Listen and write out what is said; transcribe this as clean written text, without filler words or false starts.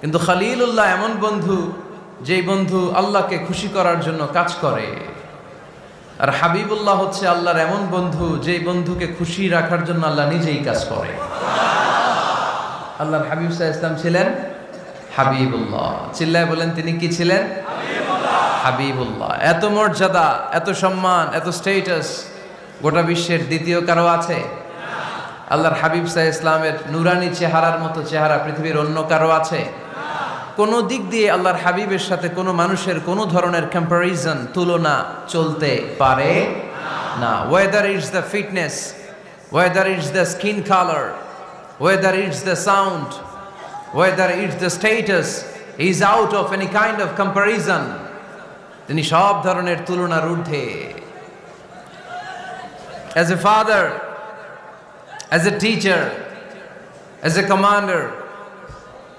কিন্তু খলিলুল্লাহ এমন বন্ধু, যেই বন্ধু আল্লাহকে খুশি করার জন্য কাজ করে। আর হাবিবুল্লাহ হচ্ছে আল্লাহর এমন বন্ধু, যেই বন্ধুকে খুশি রাখার জন্য আল্লাহ নিজেই কাজ করে। আল্লাহর হাবিব সাল্লাল্লাহু আলাইহি ওয়াসাল্লাম ছিলেন হাবিবুল্লাহ। চিল্লায় বলেন, তিনি কি ছিলেন? হাবিবুল্লাহ। এত মর্যাদা, এত সম্মান, এত স্টেটাস গোটা বিশ্বের দ্বিতীয় কারো আছে? আল্লাহর হাবিব সাল্লাল্লাহু আলাইহি ওয়াসাল্লামের নুরানি চেহারার মতো চেহারা পৃথিবীর অন্য কারো আছে? কোন দিক দিয়ে আল্লাহর হাবিবের সাথে কোনো মানুষের কোনো ধরনের কম্প্যারিজন, তুলনা চলতে পারে না। Whether it's the fitness, whether it's the skin colour, whether it's the sound, whether it's the status, is out of any kind of comparison. তিনি সব ধরনের তুলনার ঊর্ধ্বে। As a father, as a teacher, as a commander,